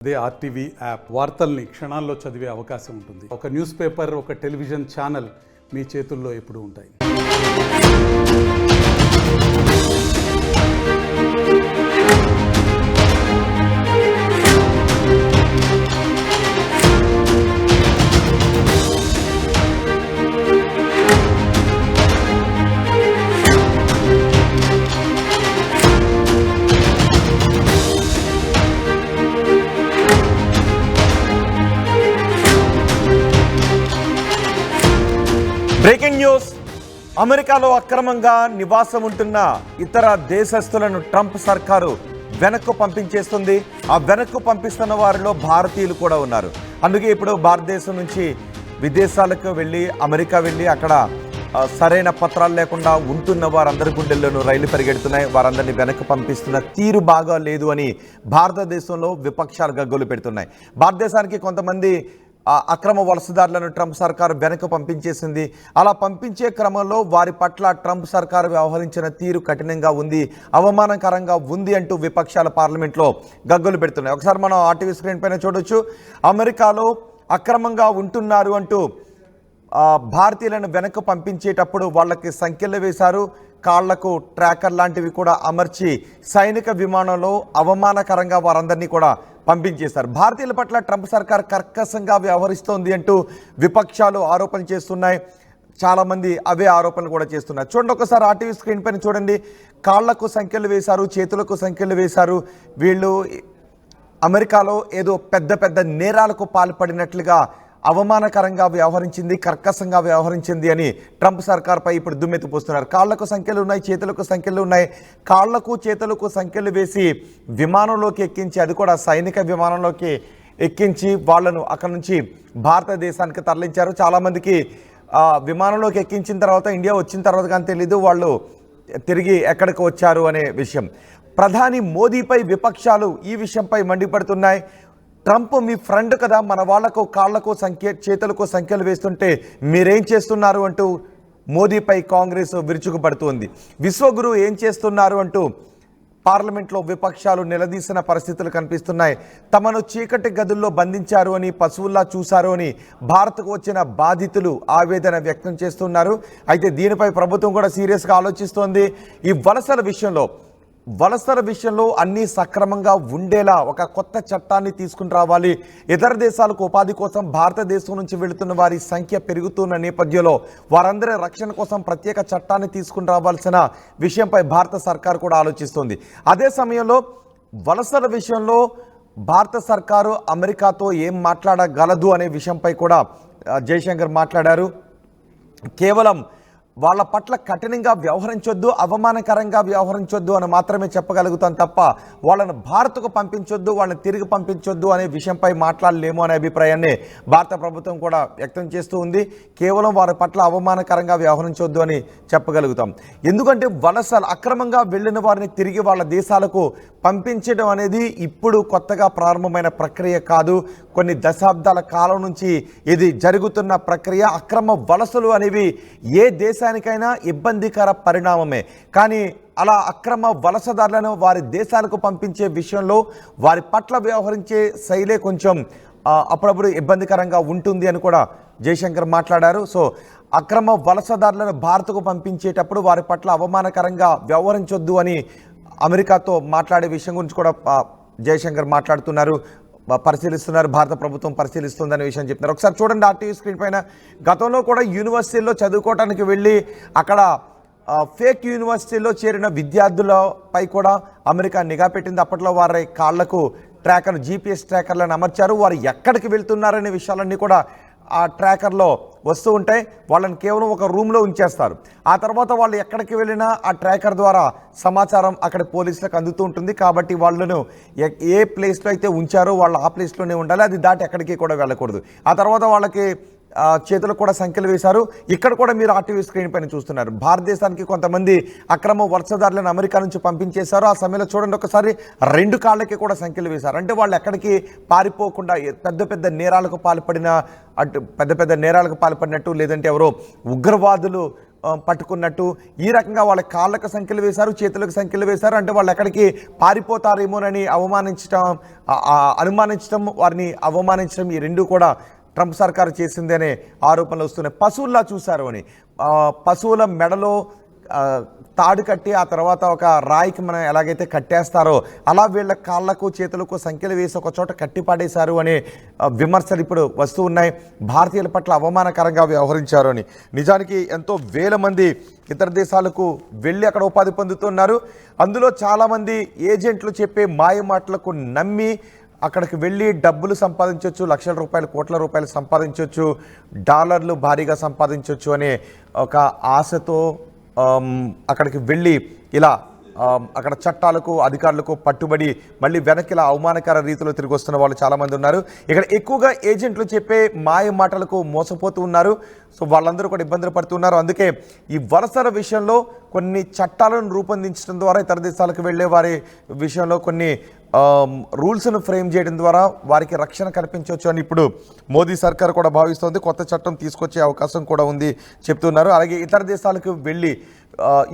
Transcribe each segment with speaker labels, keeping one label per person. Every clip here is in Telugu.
Speaker 1: అదే ఆర్టీవీ యాప్ వార్తల్ని క్షణాల్లో చదివే అవకాశం ఉంటుంది. ఒక న్యూస్ పేపర్, ఒక టెలివిజన్ ఛానల్ మీ చేతుల్లో ఎప్పుడూ ఉంటాయి.
Speaker 2: Breaking news. అమెరికాలో అక్రమంగా నివాసం ఉంటున్న ఇతర దేశస్తులను ట్రంప్ సర్కారు వెనక్కు పంపించేస్తుంది. ఆ వెనక్కు పంపిస్తున్న వారిలో భారతీయులు కూడా ఉన్నారు. అందుకే ఇప్పుడు భారతదేశం నుంచి విదేశాలకు వెళ్ళి అమెరికా వెళ్ళి అక్కడ సరైన పత్రాలు లేకుండా ఉంటున్న వారందరి గుండెల్లోనూ రైలు పరిగెడుతున్నాయి. వారందరినీ వెనక్కు పంపిస్తున్న తీరు బాగా లేదు అని భారతదేశంలో విపక్షాలు గగ్గోలు పెడుతున్నాయి. భారతదేశానికి కొంతమంది అక్రమ వలసదారులను ట్రంప్ సర్కారు వెనక్కు పంపించేసింది. అలా పంపించే క్రమంలో వారి పట్ల ట్రంప్ సర్కారు వ్యవహరించిన తీరు కఠినంగా ఉంది, అవమానకరంగా ఉంది అంటూ విపక్షాల పార్లమెంట్లో గగ్గోలు పెడుతున్నాయి. ఒకసారి మనం ఆర్టీవీ స్క్రీన్ పైన చూడొచ్చు. అమెరికాలో అక్రమంగా ఉంటున్నారు అంటూ భారతీయులను వెనక్కు పంపించేటప్పుడు వాళ్ళకి సంఖ్యలు వేశారు. కాళ్లకు ట్రాకర్ లాంటివి కూడా అమర్చి సైనిక విమానంలో అవమానకరంగా వారందరినీ కూడా పంపించేశారు. భారతీయుల పట్ల ట్రంప్ సర్కార్ కర్కశంగా వ్యవహరిస్తోంది అంటూ విపక్షాలు ఆరోపణలు చేస్తున్నాయి. చాలామంది అవే ఆరోపణలు కూడా చేస్తున్నారు. చూడండి, ఒకసారి ఆర్టీవీ స్క్రీన్ పైన చూడండి. కాళ్లకు సంఖ్యలు వేశారు, చేతులకు సంఖ్యలు వేశారు. వీళ్ళు అమెరికాలో ఏదో పెద్ద పెద్ద నేరాలకు పాల్పడినట్లుగా అవమానకరంగా వ్యవహరించింది, కర్కశంగా వ్యవహరించింది అని ట్రంప్ సర్కార్పై ఇప్పుడు దుమ్మెత్తిపోస్తున్నారు. కాళ్లకు సంఖ్యలు ఉన్నాయి, చేతులకు సంఖ్యలు ఉన్నాయి. కాళ్లకు చేతులకు సంఖ్యలు వేసి విమానంలోకి ఎక్కించి, అది కూడా సైనిక విమానంలోకి ఎక్కించి వాళ్ళను అక్కడ నుంచి భారతదేశానికి తరలించారు. చాలామందికి విమానంలోకి ఎక్కించిన తర్వాత ఇండియా వచ్చిన తర్వాత కానీ తెలీదు వాళ్ళు తిరిగి ఎక్కడికి వచ్చారు అనే విషయం. ప్రధాని మోదీపై విపక్షాలు ఈ విషయంపై మండిపడుతున్నాయి. ట్రంప్ మీ ఫ్రెండ్ కదా, మన వాళ్లకు కాళ్లకు చేతులకు సంఖ్యలు వేస్తుంటే మీరేం చేస్తున్నారు అంటూ మోదీపై కాంగ్రెస్ విరుచుకుపడుతోంది. విశ్వగురు ఏం చేస్తున్నారు అంటూ పార్లమెంట్లో విపక్షాలు నిలదీసిన పరిస్థితులు కనిపిస్తున్నాయి. తమను చీకటి గదుల్లో బంధించారు అని, పశువుల్లా చూశారు అని భారత్కు వచ్చిన బాధితులు ఆవేదన వ్యక్తం చేస్తున్నారు. అయితే దీనిపై ప్రభుత్వం కూడా సీరియస్గా ఆలోచిస్తోంది. ఈ వలసల విషయంలో అన్నీ సక్రమంగా ఉండేలా ఒక కొత్త చట్టాన్ని తీసుకుని రావాలి. ఇతర దేశాలకు ఉపాధి కోసం భారతదేశం నుంచి వెళుతున్న వారి సంఖ్య పెరుగుతున్న నేపథ్యంలో వారందరి రక్షణ కోసం ప్రత్యేక చట్టాన్ని తీసుకుని రావాల్సిన విషయంపై భారత సర్కారు కూడా ఆలోచిస్తోంది. అదే సమయంలో వలసల విషయంలో భారత సర్కారు అమెరికాతో ఏం మాట్లాడగలదు అనే విషయంపై కూడా జయశంకర్ మాట్లాడారు. కేవలం వాళ్ళ పట్ల కఠినంగా వ్యవహరించొద్దు, అవమానకరంగా వ్యవహరించొద్దు అని మాత్రమే చెప్పగలుగుతాం తప్ప వాళ్ళను భారత్కు పంపించొద్దు, వాళ్ళని తిరిగి పంపించొద్దు అనే విషయంపై మాట్లాడలేము అనే అభిప్రాయాన్ని భారత ప్రభుత్వం కూడా వ్యక్తం చేస్తూ ఉంది. కేవలం వారి పట్ల అవమానకరంగా వ్యవహరించొద్దు అని చెప్పగలుగుతాం. ఎందుకంటే అక్రమంగా వెళ్ళిన వారిని తిరిగి వాళ్ళ దేశాలకు పంపించడం అనేది ఇప్పుడు కొత్తగా ప్రారంభమైన ప్రక్రియ కాదు. కొన్ని దశాబ్దాల కాలం నుంచి ఇది జరుగుతున్న ప్రక్రియ. అక్రమ వలసలు అనేవి ఏ దేశానికైనా ఇబ్బందికర పరిణామమే. కానీ అలా అక్రమ వలసదారులను వారి దేశాలకు పంపించే విషయంలో వారి పట్ల వ్యవహరించే శైలే కొంచెం అప్పుడప్పుడు ఇబ్బందికరంగా ఉంటుంది అని కూడా జయశంకర్ మాట్లాడారు. సో అక్రమ వలసదారులను భారత్కు పంపించేటప్పుడు వారి పట్ల అవమానకరంగా వ్యవహరించొద్దు అని అమెరికాతో మాట్లాడే విషయం గురించి కూడా జయశంకర్ పరిశీలిస్తున్నారు. భారత ప్రభుత్వం పరిశీలిస్తుందనే విషయం చెప్తున్నారు. ఒకసారి చూడండి ఆర్టీవీ స్క్రీన్ పైన. గతంలో కూడా యూనివర్సిటీల్లో చదువుకోవడానికి వెళ్ళి అక్కడ ఫేక్ యూనివర్సిటీలో చేరిన విద్యార్థులపై కూడా అమెరికా నిఘా పెట్టింది. అప్పట్లో వారి కాళ్లకు GPS ట్రాకర్లను అమర్చారు. వారు ఎక్కడికి వెళ్తున్నారనే విషయాలన్నీ కూడా ఆ ట్రాకర్లో వస్తూ ఉంటాయి. వాళ్ళని కేవలం ఒక రూమ్లో ఉంచేస్తారు. ఆ తర్వాత వాళ్ళు ఎక్కడికి వెళ్ళినా ఆ ట్రాకర్ ద్వారా సమాచారం అక్కడ పోలీసులకు అందుతూ ఉంటుంది. కాబట్టి వాళ్ళను ఏ ప్లేస్లో అయితే ఉంచారో వాళ్ళు ఆ ప్లేస్లోనే ఉండాలి, అది దాటి ఎక్కడికి కూడా వెళ్ళకూడదు. ఆ తర్వాత వాళ్ళకి చేతులకు కూడా సంఖ్యలు వేశారు. ఇక్కడ కూడా మీరు ఆర్టీవీ స్క్రీన్ పైన చూస్తున్నారు. భారతదేశానికి కొంతమంది అక్రమ వలసదారులను అమెరికా నుంచి పంపించేశారు. ఆ సమయంలో చూడండి, ఒకసారి 2 కాళ్ళకి కూడా సంఖ్యలు వేశారు. అంటే వాళ్ళు ఎక్కడికి పారిపోకుండా పెద్ద పెద్ద నేరాలకు పాల్పడినట్టు, లేదంటే ఎవరో ఉగ్రవాదులు పట్టుకున్నట్టు ఈ రకంగా వాళ్ళ కాళ్ళకు సంఖ్యలు వేశారు, చేతులకు సంఖ్యలు వేశారు. అంటే వాళ్ళు ఎక్కడికి పారిపోతారేమోనని అనుమానించడం, వారిని అవమానించడం, ఈ రెండు కూడా ట్రంప్ సర్కారు చేసిందనే ఆరోపణలు వస్తున్నాయి. పశువుల్లా చూశారు అని, పశువుల మెడలో తాడు కట్టి ఆ తర్వాత ఒక రాయికి మనం ఎలాగైతే కట్టేస్తారో అలా వీళ్ళ కాళ్ళకు చేతులకు సంఖ్యలు వేసి ఒక చోట కట్టి పాడేశారు అనే విమర్శలు ఇప్పుడు వస్తూ ఉన్నాయి. భారతీయుల పట్ల అవమానకరంగా వ్యవహరించారు అని. నిజానికి ఎంతో వేల మంది ఇతర దేశాలకు వెళ్ళి అక్కడ ఉపాధి పొందుతున్నారు. అందులో చాలామంది ఏజెంట్లు చెప్పే మాయ మాటలకు నమ్మి అక్కడికి వెళ్ళి డబ్బులు సంపాదించవచ్చు, లక్షల రూపాయలు, కోట్ల రూపాయలు సంపాదించవచ్చు, డాలర్లు భారీగా సంపాదించవచ్చు అనే ఒక ఆశతో అక్కడికి వెళ్ళి ఇలా అక్కడ చట్టాలకు అధికారులకు పట్టుబడి మళ్ళీ వెనక్కి ఇలా అవమానకర రీతిలో తిరిగి వస్తున్న వాళ్ళు చాలామంది ఉన్నారు. ఇక్కడ ఎక్కువగా ఏజెంట్లు చెప్పే మాయ మాటలకు మోసపోతూ ఉన్నారు. సో వాళ్ళందరూ కూడా ఇబ్బందులు పడుతున్నారు. అందుకే ఈ వలసల విషయంలో కొన్ని చట్టాలను రూపొందించడం ద్వారా ఇతర దేశాలకు వెళ్ళే వారి విషయంలో కొన్ని రూల్స్ను ఫ్రేమ్ చేయడం ద్వారా వారికి రక్షణ కల్పించవచ్చు అని ఇప్పుడు మోదీ సర్కార్ కూడా భావిస్తోంది. కొత్త చట్టం తీసుకొచ్చే అవకాశం కూడా ఉంది చెప్తున్నారు. అలాగే ఇతర దేశాలకు వెళ్ళి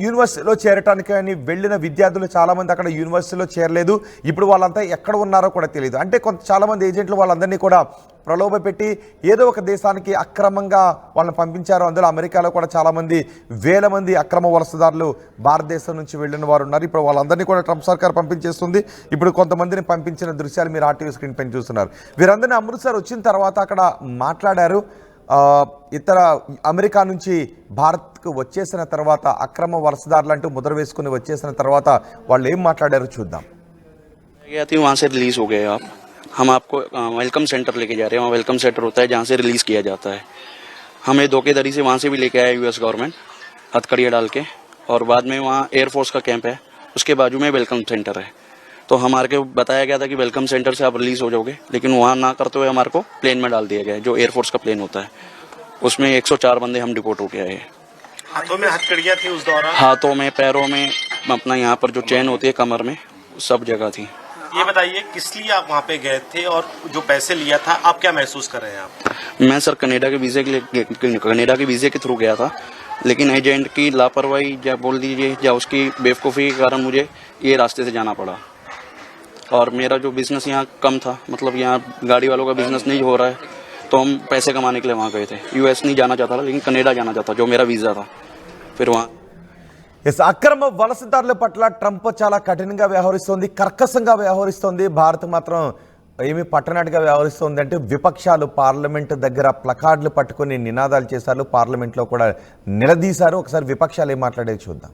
Speaker 2: యూనివర్సిటీలో చేరటానికి అని వెళ్ళిన విద్యార్థులు చాలామంది అక్కడ యూనివర్సిటీలో చేరలేదు. ఇప్పుడు వాళ్ళంతా ఎక్కడ ఉన్నారో కూడా తెలియదు. అంటే చాలామంది ఏజెంట్లు వాళ్ళందరినీ కూడా ప్రలోభ పెట్టి ఏదో ఒక దేశానికి అక్రమంగా వాళ్ళని పంపించారు. అందులో అమెరికాలో కూడా చాలామంది వేల మంది అక్రమ వలసదారులు భారతదేశం నుంచి వెళ్ళిన వారు ఉన్నారు. ఇప్పుడు వాళ్ళందరినీ కూడా ట్రంప్ సర్కార్ పంపించేస్తుంది. ఇప్పుడు కొంతమందిని పంపించిన దృశ్యాలు మీరు ఆర్టీవీ స్క్రీన్ పైన చూస్తున్నారు. వీరందరినీ అమృత్సర్ వచ్చిన తర్వాత అక్కడ మాట్లాడారు. ఇతర అమెరికా నుంచి భారత్కు వచ్చేసిన తర్వాత అక్రమ వలసదారులు అంటూ ముద్ర వేసుకుని వచ్చేసిన తర్వాత వాళ్ళు ఏం మాట్లాడారో చూద్దాం.
Speaker 3: हम आपको वेलकम सेंटर लेके जा रहे हैं. वहाँ वेलकम सेंटर होता है जहाँ से रिलीज़ किया जाता है. हमें धोखेधड़ी से वहाँ से भी लेके आया यूएस गवर्नमेंट हथकड़ियाँ डाल के, और बाद में वहाँ एयरफोर्स का कैंप है, उसके बाजू में वेलकम सेंटर है. तो हमारे को बताया गया था कि वेलकम सेंटर से आप रिलीज़ हो जाओगे, लेकिन वहाँ ना करते हुए हमारे को प्लेन में डाल दिया गया है, जो एयरफोर्स का प्लेन होता है. उसमें 104 बंदे हम डिपोर्ट होके आए.
Speaker 4: हाथों में हथकड़ियाँ थी उस दौरान?
Speaker 3: हाथों में, पैरों में, अपना यहाँ पर जो चेन होती है कमर में, सब जगह थी.
Speaker 4: ये बताइए किस लिए आप वहाँ पे गए थे और जो पैसे लिया था आप क्या महसूस कर रहे हैं आप?
Speaker 3: मैं सर कनाडा के वीज़े के थ्रू गया था, लेकिन एजेंट की लापरवाही या बोल दीजिए या उसकी बेवकूफ़ी के कारण मुझे ये रास्ते से जाना पड़ा. और मेरा जो बिज़नेस यहाँ कम था, मतलब यहाँ गाड़ी वालों का बिज़नेस नहीं हो रहा है, तो हम पैसे कमाने के लिए वहाँ गए थे. यूएस नहीं जाना चाहता था, लेकिन कनाडा जाना चाहता, जो मेरा वीज़ा था. फिर वहाँ
Speaker 2: అక్రమ వలసదారుల పట్ల ట్రంప్ చాలా కఠినంగా వ్యవహరిస్తోంది, కర్కశంగా వ్యవహరిస్తోంది. భారత్ మాత్రం ఏమి పట్టనట్టుగా వ్యవహరిస్తోంది. అంటే విపక్షాలు పార్లమెంట్ దగ్గర ప్లకార్డులు పట్టుకుని నినాదాలు చేశారు, పార్లమెంట్లో కూడా నిలదీశారు. ఒకసారి విపక్షాలు ఏం మాట్లాడేది చూద్దాం.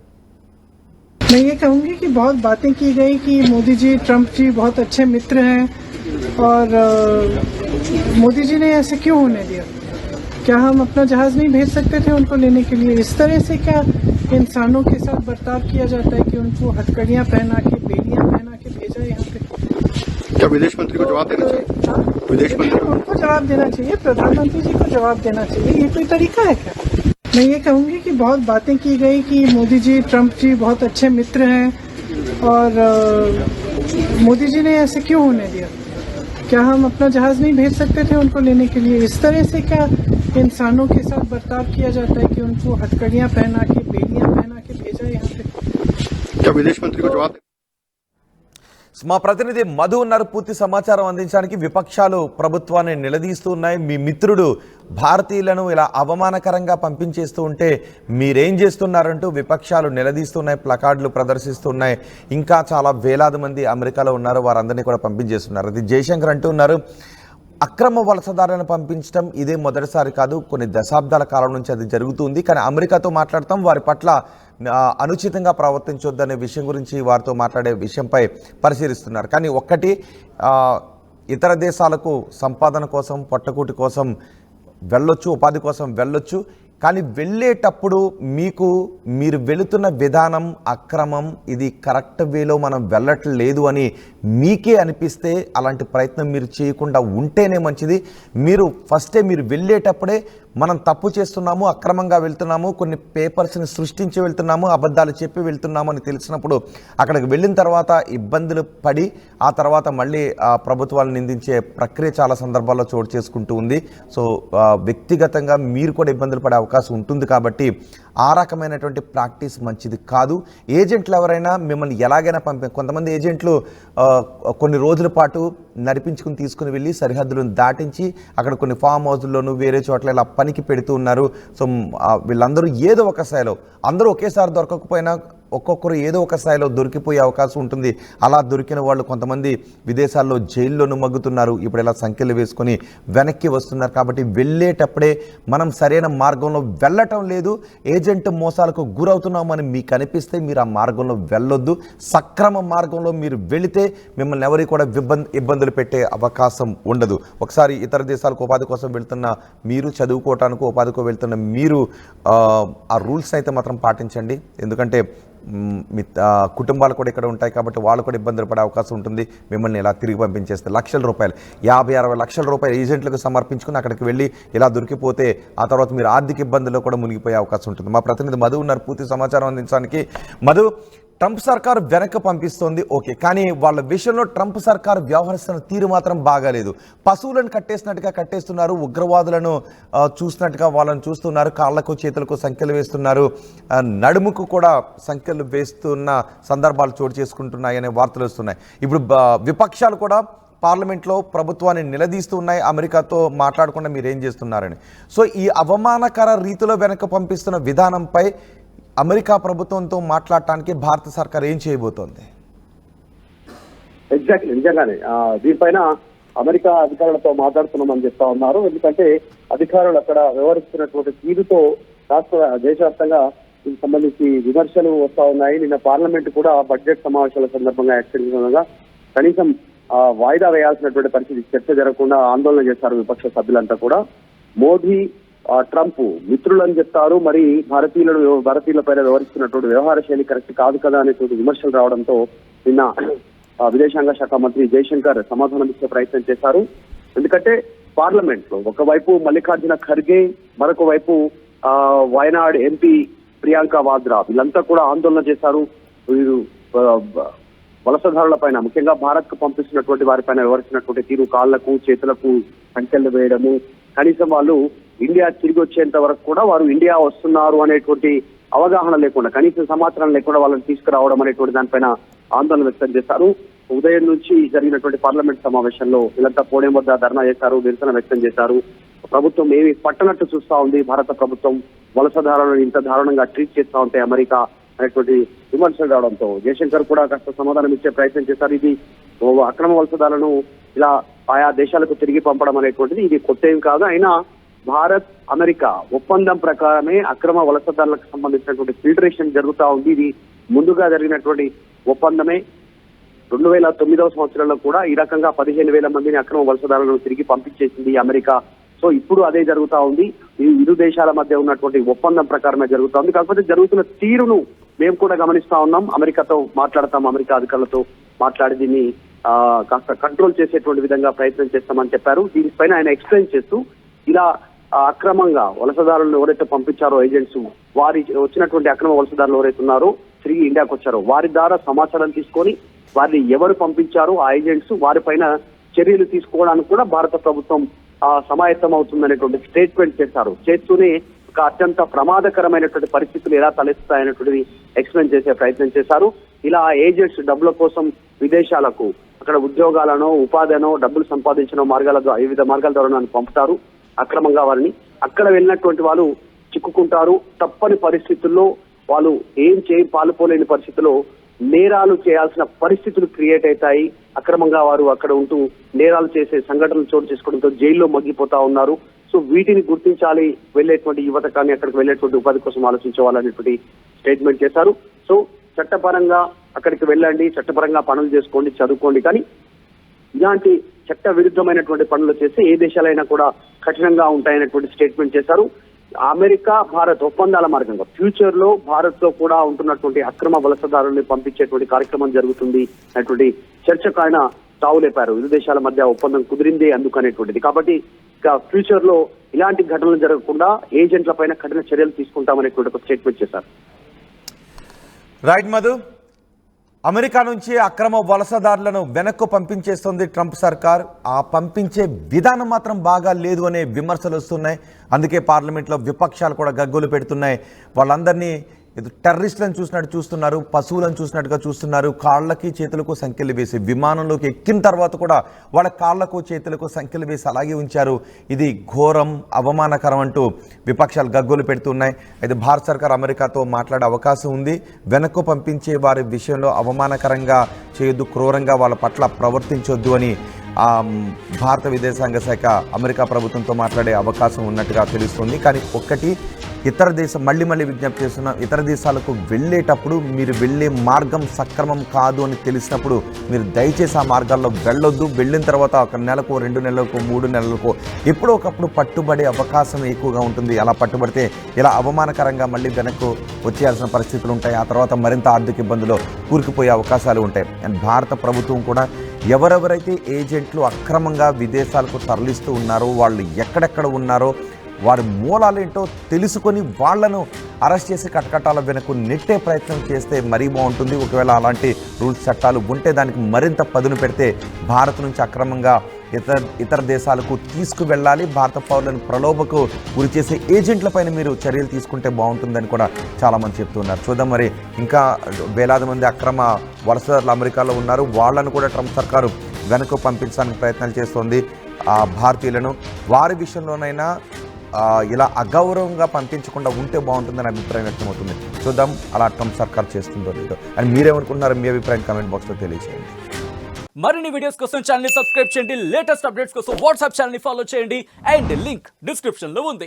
Speaker 5: मैं ये कहूँगी कि बहुत बातें की गई कि मोदी जी, ट्रंप जी बहुत अच्छे मित्र हैं, और मोदी जी ने ऐसे क्यों होने दिया? क्या हम अपना जहाज नहीं भेज सकते थे उनको लेने के लिए? इस तरह से क्या इंसानों के साथ बर्ताव किया जाता है कि उनको हथकड़ियाँ पहना के, बेड़ियाँ पहना के भेजा यहाँ पे?
Speaker 6: क्या विदेश मंत्री को जवाब देना चाहिए? विदेश मंत्री
Speaker 5: उनको जवाब देना चाहिए, प्रधानमंत्री जी को जवाब देना चाहिए. ये कोई तरीका है क्या? मैं ये कहूँगी कि बहुत बातें की गई कि मोदी जी, ट्रंप जी बहुत अच्छे मित्र हैं, और मोदी जी ने ऐसे क्यों होने दिया? क्या हम अपना जहाज नहीं भेज सकते थे उनको लेने के लिए? इस तरह से क्या इंसानों के साथ बर्ताव किया जाता है कि उनको हथकड़ियाँ पहना के, बेड़ियाँ पहना के भेजा यहाँ पे?
Speaker 6: क्या विदेश मंत्री को जवाब?
Speaker 2: మా ప్రతినిధి మధు ఉన్నారు పూర్తి సమాచారం అందించడానికి. విపక్షాలు ప్రభుత్వాన్ని నిలదీస్తూ ఉన్నాయి. మీ మిత్రుడు భారతీయులను ఇలా అవమానకరంగా పంపించేస్తూ ఉంటే మీరేం చేస్తున్నారంటూ విపక్షాలు నిలదీస్తున్నాయి, ప్లకార్డులు ప్రదర్శిస్తున్నాయి. ఇంకా చాలా వేలాది మంది అమెరికాలో ఉన్నారు, వారందరినీ కూడా పంపించేస్తున్నారు. అది జయశంకర్ అంటూ ఉన్నారు, అక్రమ వలసదారులను పంపించడం ఇదే మొదటిసారి కాదు, కొన్ని దశాబ్దాల కాలం నుంచి అది జరుగుతుంది. కానీ అమెరికాతో మాట్లాడతాం, వారి పట్ల అనుచితంగా ప్రవర్తించొద్దనే విషయం గురించి వారితో మాట్లాడే విషయంపై పరిశీలిస్తున్నారు. కానీ ఒక్కటి, ఇతర దేశాలకు సంపాదన కోసం, పొట్టకూటి కోసం వెళ్ళొచ్చు, ఉపాధి కోసం వెళ్ళొచ్చు. కానీ వెళ్ళేటప్పుడు మీరు వెళుతున్న విధానం అక్రమం, ఇది కరెక్ట్ వేలో మనం వెళ్ళట్లేదు అని మీకే అనిపిస్తే అలాంటి ప్రయత్నం మీరు చేయకుండా ఉంటేనే మంచిది. మీరు వెళ్ళేటప్పుడే మనం తప్పు చేస్తున్నాము, అక్రమంగా వెళ్తున్నాము, కొన్ని పేపర్స్ని సృష్టించి వెళ్తున్నాము, అబద్ధాలు చెప్పి వెళ్తున్నాము అని తెలిసినప్పుడు అక్కడికి వెళ్ళిన తర్వాత ఇబ్బందులు పడి ఆ తర్వాత మళ్ళీ ప్రభుత్వాలను నిందించే ప్రక్రియ చాలా సందర్భాల్లో చోటు చేసుకుంటూ ఉంది. సో వ్యక్తిగతంగా మీరు కూడా ఇబ్బందులు పడే అవకాశం ఉంటుంది. కాబట్టి ఆ రకమైనటువంటి ప్రాక్టీస్ మంచిది కాదు. ఏజెంట్లు ఎవరైనా మిమ్మల్ని ఎలాగైనా కొంతమంది ఏజెంట్లు కొన్ని రోజుల పాటు నడిపించుకుని తీసుకుని వెళ్ళి సరిహద్దులను దాటించి అక్కడ కొన్ని ఫామ్ హౌస్ల్లోనూ వేరే చోట్ల ఇలా పనికి పెడుతూ ఉన్నారు. సో వీళ్ళందరూ ఏదో ఒక స్థాయిలో, అందరూ ఒకేసారి దొరకకపోయినా ఒక్కొక్కరు ఏదో ఒక స్థాయిలో దొరికిపోయే అవకాశం ఉంటుంది. అలా దొరికిన వాళ్ళు కొంతమంది విదేశాల్లో జైల్లోనూ మగ్గుతున్నారు. ఇప్పుడు ఇలా సంఖ్యలు వేసుకొని వెనక్కి వస్తున్నారు. కాబట్టి వెళ్ళేటప్పుడే మనం సరైన మార్గంలో వెళ్ళటం లేదు, ఏజెంట్ మోసాలకు గురవుతున్నామని మీకు అనిపిస్తే మీరు ఆ మార్గంలో వెళ్ళొద్దు. సక్రమ మార్గంలో మీరు వెళితే మిమ్మల్ని ఎవరికి కూడా ఇబ్బందులు పెట్టే అవకాశం ఉండదు. ఒకసారి ఇతర దేశాలకు ఉపాధి కోసం వెళ్తున్న మీరు, చదువుకోవటానికి ఉపాధికో వెళ్తున్న మీరు ఆ రూల్స్ అయితే మాత్రం పాటించండి. ఎందుకంటే మీ కుటుంబాలు కూడా ఇక్కడ ఉంటాయి కాబట్టి వాళ్ళు కూడా ఇబ్బందులు పడే అవకాశం ఉంటుంది. మిమ్మల్ని ఇలా తిరిగి పంపించేస్తే లక్షల రూపాయలు, 50-60 లక్షల రూపాయలు ఏజెంట్లకు సమర్పించుకుని అక్కడికి వెళ్ళి ఇలా దొరికిపోతే ఆ తర్వాత మీరు ఆర్థిక ఇబ్బందుల్లో కూడా మునిగిపోయే అవకాశం ఉంటుంది. మా ప్రతినిధి మధు ఉన్నారు పూర్తి సమాచారం అందించడానికి. మధు, ట్రంప్ సర్కారు వెనక్కి పంపిస్తోంది, ఓకే, కానీ వాళ్ళ విషయంలో ట్రంప్ సర్కారు వ్యవహరిస్తున్న తీరు మాత్రం బాగాలేదు. పశువులను కట్టేసినట్టుగా కట్టేస్తున్నారు, ఉగ్రవాదులను చూసినట్టుగా వాళ్ళని చూస్తున్నారు, కాళ్లకు చేతులకు సంఖ్యలు వేస్తున్నారు, నడుముకు కూడా సంఖ్యలు వేస్తున్న సందర్భాలు చోటు చేసుకుంటున్నాయనే వార్తలు వస్తున్నాయి. ఇప్పుడు విపక్షాలు కూడా పార్లమెంట్లో ప్రభుత్వాన్ని నిలదీస్తూ ఉన్నాయి, అమెరికాతో మాట్లాడకుండా మీరేం చేస్తున్నారని. సో ఈ అవమానకర రీతిలో వెనక్కి పంపిస్తున్న విధానంపై అమెరికా ప్రభుత్వంతో మాట్లాడటానికి భారత సర్కార్ ఏం చేయబోతోంది?
Speaker 7: ఎగ్జాక్ట్లీ, నిజంగానే దీనిపైన అమెరికా అధికారులతో మాట్లాడుతున్నామని చెప్తా ఉన్నారు. ఎందుకంటే అధికారులు అక్కడ వ్యవహరిస్తున్నటువంటి తీరుతో దేశవ్యాప్తంగా దీనికి సంబంధించి విమర్శలు వస్తా ఉన్నాయి. నిన్న పార్లమెంట్ కూడా బడ్జెట్ సమావేశాల సందర్భంగా యాక్సిడెంట్ కనీసం వాయిదా వేయాల్సినటువంటి పరిస్థితి, చర్చ జరగకుండా ఆందోళన చేశారు విపక్ష సభ్యులంతా కూడా. మోదీ, ట్రంప్ మిత్రులని చెప్తారు, మరి భారతీయులపైన వ్యవహరిస్తున్నటువంటి వ్యవహార శైలి కరెక్ట్ కాదు కదా అనేటువంటి విమర్శలు రావడంతో నిన్న విదేశాంగ శాఖ మంత్రి జయశంకర్ సమాధానం ఇచ్చే ప్రయత్నం చేశారు. ఎందుకంటే పార్లమెంట్ లో ఒకవైపు మల్లికార్జున ఖర్గే, మరొక వైపు వయనాడ్ ఎంపీ ప్రియాంక వాద్రా వీళ్ళంతా కూడా ఆందోళన చేశారు. వీరు వలసదారుల పైన, ముఖ్యంగా భారత్ కు పంపిస్తున్నటువంటి వారిపైన వ్యవహరిస్తున్నటువంటి తీరు, కాళ్లకు చేతులకు సంఖ్యలు వేయడము, కనీసం వాళ్ళు ఇండియా తిరిగి వచ్చేంత వరకు కూడా వారు ఇండియా వస్తున్నారు అనేటువంటి అవగాహన లేకుండా, కనీసం సమాచారం లేకుండా వాళ్ళని తీసుకురావడం అనేటువంటి దానిపైన ఆందోళన వ్యక్తం చేశారు. ఉదయం నుంచి జరిగినటువంటి పార్లమెంట్ సమావేశంలో వీళ్ళంతా పోడియం వద్ద ధర్నా చేశారు, నిరసన వ్యక్తం చేశారు. ప్రభుత్వం ఏమి పట్టనట్టు చూస్తా ఉంది, భారత ప్రభుత్వం వలసదారులను ఇంత దారుణంగా ట్రీట్ చేస్తా ఉంటే అమెరికా అనేటువంటి విమర్శలు రావడంతో జయశంకర్ కూడా కాస్త సమాధానం ఇచ్చే ప్రయత్నం చేశారు. ఇది అక్రమ వలసదారులను ఇలా ఆయా దేశాలకు తిరిగి పంపడం అనేటువంటిది ఇది కొత్త ఏం కాదు. అయినా భారత్ అమెరికా ఒప్పందం ప్రకారమే అక్రమ వలసదారులకు సంబంధించినటువంటి ఫిల్టరేషన్ జరుగుతా ఉంది. ఇది ముందుగా జరిగినటువంటి ఒప్పందమే. 2009వ సంవత్సరంలో కూడా ఈ రకంగా 15,000 మందిని అక్రమ వలసదారులను తిరిగి పంపించేసింది అమెరికా. సో ఇప్పుడు అదే జరుగుతా ఉంది. ఈ ఇరు దేశాల మధ్య ఉన్నటువంటి ఒప్పందం ప్రకారమే జరుగుతా ఉంది. కాకపోతే జరుగుతున్న తీరును మేము కూడా గమనిస్తా ఉన్నాం. అమెరికాతో మాట్లాడతాం, అమెరికా అధికారులతో మాట్లాడి దీన్ని కాస్త కంట్రోల్ చేసేటువంటి విధంగా ప్రయత్నం చేస్తామని చెప్పారు. దీనిపైన ఆయన ఎక్స్ప్లెయిన్ చేస్తూ ఇలా అక్రమంగా వలసదారులను ఎవరైతే పంపించారో ఏజెంట్స్, వారి వచ్చినటువంటి అక్రమ వలసదారులు ఎవరైతే ఉన్నారో తిరిగి ఇండియాకు వచ్చారో వారి ద్వారా సమాచారం తీసుకొని వారిని ఎవరు పంపించారో ఆ ఏజెంట్స్ వారిపైన చర్యలు తీసుకోవడానికి కూడా భారత ప్రభుత్వం సమాయత్తం అవుతుందనేటువంటి స్టేట్మెంట్ చేశారు. చేస్తూనే ఒక అత్యంత ప్రమాదకరమైనటువంటి పరిస్థితులు ఎలా తలెత్తుతాయనేటువంటిది ఎక్స్ప్లెయిన్ చేసే ప్రయత్నం చేశారు. ఇలా ఏజెంట్స్ డబ్బుల కోసం విదేశాలకు అక్కడ ఉద్యోగాలను, ఉపాధినో, డబ్బులు సంపాదించిన మార్గాల ద్వారా, వివిధ మార్గాల ద్వారా పంపుతారు. అక్రమంగా వారిని అక్కడ వెళ్ళినటువంటి వాళ్ళు చిక్కుకుంటారు. తప్పని పరిస్థితుల్లో వాళ్ళు పాలుపోలేని పరిస్థితుల్లో నేరాలు చేయాల్సిన పరిస్థితులు క్రియేట్ అవుతాయి. అక్రమంగా వారు అక్కడ ఉంటూ నేరాలు చేసే సంఘటనలు చోటు చేసుకోవడంతో జైల్లో మగ్గిపోతా ఉన్నారు. సో వీటిని గుర్తించాలి, వెళ్ళేటువంటి యువత కానీ అక్కడికి వెళ్ళేటువంటి ఉపాధి కోసం ఆలోచించాలనేటువంటి స్టేట్మెంట్ చేశారు. సో చట్టపరంగా అక్కడికి వెళ్ళండి, చట్టపరంగా పనులు చేసుకోండి, చదువుకోండి, కానీ ఇలాంటి చట్ట విరుద్ధమైనటువంటి పనులు చేస్తే ఏ దేశాలైనా కూడా కఠినంగా ఉంటాయనేటువంటి స్టేట్మెంట్ చేశారు. అమెరికా భారత్ ఒప్పందాల మార్గంగా ఫ్యూచర్ లో భారత్ లో కూడా ఉంటున్నటువంటి అక్రమ వలసదారుల్ని పంపించేటువంటి కార్యక్రమం జరుగుతుంది అనేటువంటి చర్చకు ఆయన తావులేపారు. ఇరు దేశాల మధ్య ఒప్పందం కుదిరింది అందుకనేటువంటిది. కాబట్టి ఇక ఫ్యూచర్ లో ఇలాంటి ఘటనలు జరగకుండా ఏజెంట్ల పైన కఠిన చర్యలు తీసుకుంటామనేటువంటి ఒక స్టేట్మెంట్ చేశారు.
Speaker 2: రైట్ మధు. అమెరికా నుంచి అక్రమ వలసదారులను వెనక్కు పంపించేస్తుంది ట్రంప్ సర్కార్. ఆ పంపించే విధానం మాత్రం బాగా లేదు అనే విమర్శలు వస్తున్నాయి. అందుకే పార్లమెంట్లో విపక్షాలు కూడా గగ్గోలు పెడుతున్నాయి. వాళ్ళందరినీ టెర్రరిస్టులను చూసినట్టు చూస్తున్నారు, పశువులను చూసినట్టుగా చూస్తున్నారు. కాళ్ళకి చేతులకు సంఖ్యలు వేసి విమానంలోకి ఎక్కిన తర్వాత కూడా వాళ్ళ కాళ్లకు చేతులకు సంఖ్యలు వేసి అలాగే ఉంచారు. ఇది ఘోరం, అవమానకరం అంటూ విపక్షాలు గగ్గోలు పెడుతున్నాయి. అయితే భారత సర్కార్ అమెరికాతో మాట్లాడే అవకాశం ఉంది. వెనక్కు పంపించే వారి విషయంలో అవమానకరంగా చేయొద్దు, క్రూరంగా వాళ్ళ పట్ల ప్రవర్తించొద్దు అని భారత విదేశాంగ శాఖ అమెరికా ప్రభుత్వంతో మాట్లాడే అవకాశం ఉన్నట్టుగా తెలుస్తుంది. కానీ ఒక్కటి ఇతర దేశం మళ్ళీ విజ్ఞప్తి చేస్తున్నాం, ఇతర దేశాలకు వెళ్ళేటప్పుడు మీరు వెళ్ళే మార్గం సక్రమం కాదు అని తెలిసినప్పుడు మీరు దయచేసి ఆ మార్గాల్లో వెళ్ళొద్దు. వెళ్ళిన తర్వాత 1 నెలకు 2 నెలలకు 3 నెలలకు ఎప్పుడో ఒకప్పుడు పట్టుబడే అవకాశం ఎక్కువగా ఉంటుంది. అలా పట్టుబడితే ఇలా అవమానకరంగా మళ్ళీ వెనక్కు వచ్చేయాల్సిన పరిస్థితులు ఉంటాయి. ఆ తర్వాత మరింత ఆర్థిక ఇబ్బందులు కూరుకుపోయే అవకాశాలు ఉంటాయి. అండ్ భారత ప్రభుత్వం కూడా ఎవరెవరైతే ఏజెంట్లు అక్రమంగా విదేశాలకు తరలిస్తూ ఉన్నారో, వాళ్ళు ఎక్కడెక్కడ ఉన్నారో వారి మూలాలేంటో తెలుసుకొని వాళ్లను అరెస్ట్ చేసి కటకటాల వెనక్కు నెట్టే ప్రయత్నం చేస్తే మరీ బాగుంటుంది. ఒకవేళ అలాంటి రూల్స్ చట్టాలు ఉంటే దానికి మరింత పదును పెడితే భారత్ నుంచి అక్రమంగా ఇతర దేశాలకు తీసుకువెళ్ళాలి. భారత పౌరులను ప్రలోభకు గురి చేసే ఏజెంట్లపైన మీరు చర్యలు తీసుకుంటే బాగుంటుందని కూడా చాలామంది చెప్తున్నారు. చూద్దాం మరి ఇంకా వేలాది మంది అక్రమ వలసదారులు అమెరికాలో ఉన్నారు. వాళ్ళను కూడా ట్రంప్ సర్కారు వెనక్కు పంపించడానికి ప్రయత్నాలు చేస్తోంది. భారతీయులను వారి విషయంలోనైనా ఇలా అగౌరవంగా పంపించకుండా ఉంటే బాగుంటుందని అభిప్రాయం వ్యక్తమవుతుంది. చూద్దాం అలా ట్రంప్ సర్కార్ చేస్తుందో లేదో. అండ్ మీరేమనుకుంటున్నారో మీ అభిప్రాయం కామెంట్ బాక్స్లో తెలియజేయండి.
Speaker 8: మరిన్ని వీడియోస్ కోసం ఛానల్ ని సబ్స్క్రైబ్ చేయండి. లేటెస్ట్ అప్డేట్స్ కోసం వాట్సాప్ ఛానల్ ని ఫాలో చేయండి. అండ్ లింక్ డిస్క్రిప్షన్ లో ఉంది.